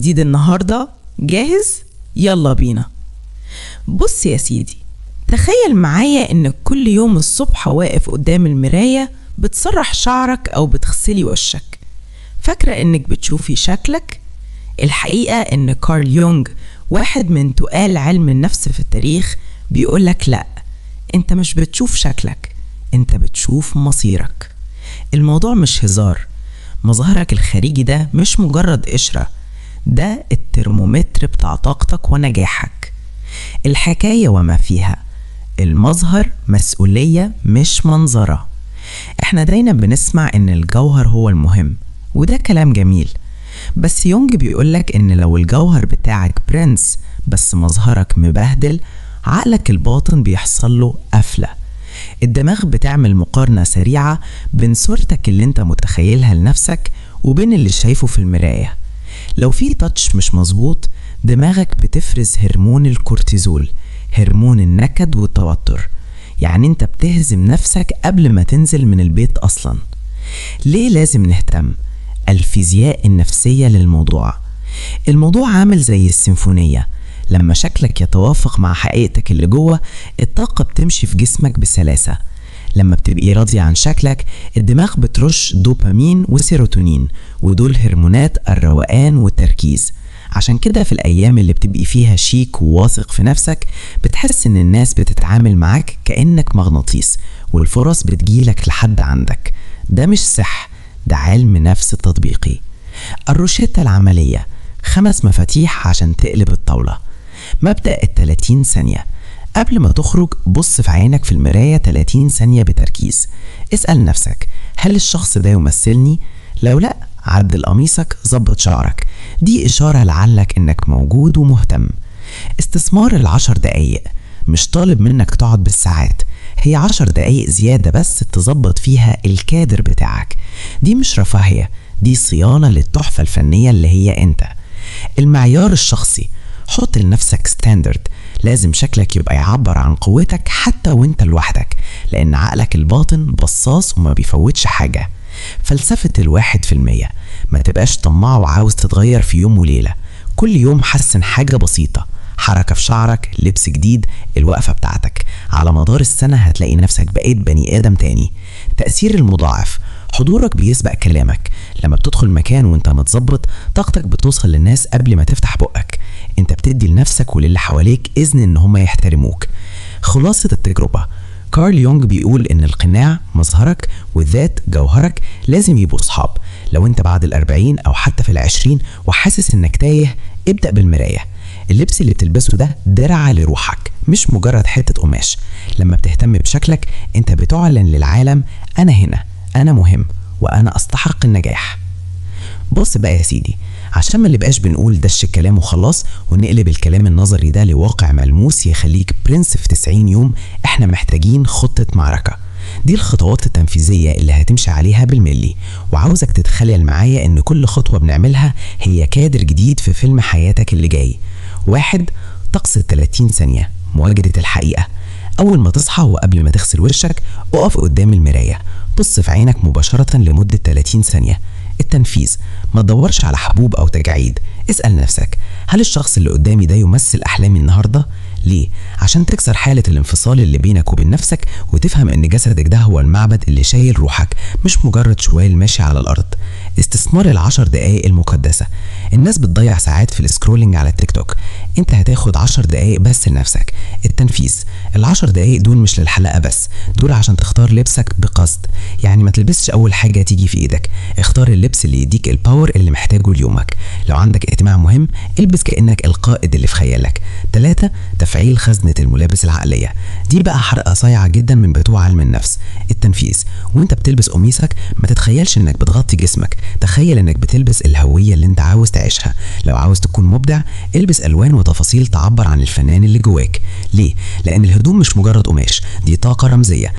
جديد النهاردة. جاهز؟ يلا بينا. بص يا سيدي، تخيل معايا انك كل يوم الصبح واقف قدام المراية بتسرح شعرك او بتغسلي وشك، فاكرة انك بتشوفي شكلك؟ الحقيقة ان كارل يونغ، واحد من تقال علم النفس في التاريخ، بيقولك لأ، انت مش بتشوف شكلك، انت بتشوف مصيرك. الموضوع مش هزار، مظهرك الخارجي ده مش مجرد قشرة، ده الترمومتر بتاع طاقتك ونجاحك. الحكاية وما فيها، المظهر مسؤولية مش منظرة. احنا دايما بنسمع ان الجوهر هو المهم، وده كلام جميل، بس يونج بيقولك ان لو الجوهر بتاعك برنس بس مظهرك مبهدل، عقلك الباطن بيحصل له قفلة. الدماغ بتعمل مقارنة سريعة بين صورتك اللي انت متخيلها لنفسك وبين اللي شايفه في المراية. لو في تاتش مش مظبوط، دماغك بتفرز هرمون الكورتيزول، هرمون النكد والتوتر، يعني انت بتهزم نفسك قبل ما تنزل من البيت اصلا. ليه لازم نهتم؟ الفيزياء النفسية للموضوع. الموضوع عامل زي السيمفونية، لما شكلك يتوافق مع حقيقتك اللي جوه، الطاقة بتمشي في جسمك بسلاسة. لما بتبقي راضي عن شكلك، الدماغ بترش دوبامين وسيروتونين، ودول هرمونات الروقان والتركيز. عشان كده في الأيام اللي بتبقي فيها شيك وواثق في نفسك، بتحس إن الناس بتتعامل معاك كأنك مغناطيس، والفرص بتجيلك لحد عندك. ده مش سح، ده علم نفس تطبيقي. الروشتة العملية: 5 مفاتيح عشان تقلب الطاولة. مبدأ 30 ثانية. قبل ما تخرج، بص في عينك في المراية 30 ثانية بتركيز. اسأل نفسك، هل الشخص ده يمثلني؟ لو لأ، عدل قميصك، ظبط شعرك، دي إشارة لعلك إنك موجود ومهتم. استثمار 10 دقايق، مش طالب منك تقعد بالساعات، هي 10 دقايق زيادة بس تظبط فيها الكادر بتاعك. دي مش رفاهية، دي صيانة للتحفة الفنية اللي هي انت. المعيار الشخصي: حط لنفسك ستاندرد، لازم شكلك يبقى يعبر عن قوتك حتى وانت لوحدك، لان عقلك الباطن بصاص وما بيفوتش حاجة. فلسفة 1%: ما تبقاش طماع وعاوز تتغير في يوم وليلة، كل يوم حسن حاجة بسيطة، حركة في شعرك، لبس جديد، الوقفة بتاعتك. على مدار السنة هتلاقي نفسك بقيت بني آدم تاني. تأثير المضاعف: حضورك بيسبق كلامك، لما بتدخل مكان وانت متظبط، طاقتك بتوصل للناس قبل ما تفتح بقك. انت بتدي لنفسك وللي حواليك إذن ان هم يحترموك. خلاصة التجربة: كارل يونغ بيقول ان القناع مظهرك والذات جوهرك لازم يبقوا صحاب. لو انت بعد 40 او حتى في 20 وحاسس انك تايه، ابدأ بالمراية. اللبس اللي بتلبسه ده درع لروحك، مش مجرد حتة قماش. لما بتهتم بشكلك، انت بتعلن للعالم: انا هنا، انا مهم، وانا استحق النجاح. بص بقى يا سيدي، عشان ما نبقاش بنقول دش الكلام وخلاص ونقلب الكلام النظري ده لواقع ملموس يخليك برنس في 90 يوم، احنا محتاجين خطة معركة. دي الخطوات التنفيذية اللي هتمشي عليها بالملي، وعاوزك تتخيل معايا ان كل خطوة بنعملها هي كادر جديد في فيلم حياتك اللي جاي. 1. طقس 30 ثانية، مواجهة الحقيقة. أول ما تصحى وقبل ما تغسل وشك، اقف قدام المراية، بص في عينك مباشرة لمدة 30 ثانية. التنفيذ: ما تدورش على حبوب أو تجاعيد، اسأل نفسك: هل الشخص اللي قدامي ده يمثل أحلامي النهاردة؟ ليه؟ عشان تكسر حالة الانفصال اللي بينك وبين نفسك، وتفهم ان جسدك ده هو المعبد اللي شايل روحك، مش مجرد شوال ماشي على الأرض. استثمار 10 دقايق المقدسة. الناس بتضيع ساعات في السكرولينج على التيك توك، انت هتاخد 10 دقايق بس لنفسك. التنفيذ: 10 دقايق دول مش للحلقة بس، دول عشان تختار لبسك بقصد. يعني ما تلبسش أول حاجة تيجي في ايدك، اختار اللبس اللي يديك الباور اللي محتاجه ليومك. لو عندك اجتماع مهم، البس كأنك القائد اللي في خيالك. 3. تفعيل خزنة الملابس العقلية. دي بقى حرقة صايعة جدا من بتوع علم النفس. التنفيذ: وانت بتلبس قميصك، ما تتخيلش انك بتغطي جسمك، تخيل انك بتلبس الهوية اللي انت عاوز تعيشها. لو عاوز تكون مبدع، البس ألوان وتفاصيل تعبر عن الفنان اللي جواك. ليه؟ لأن الهدوم مش مجرد قماش، دي طاقة رمزية.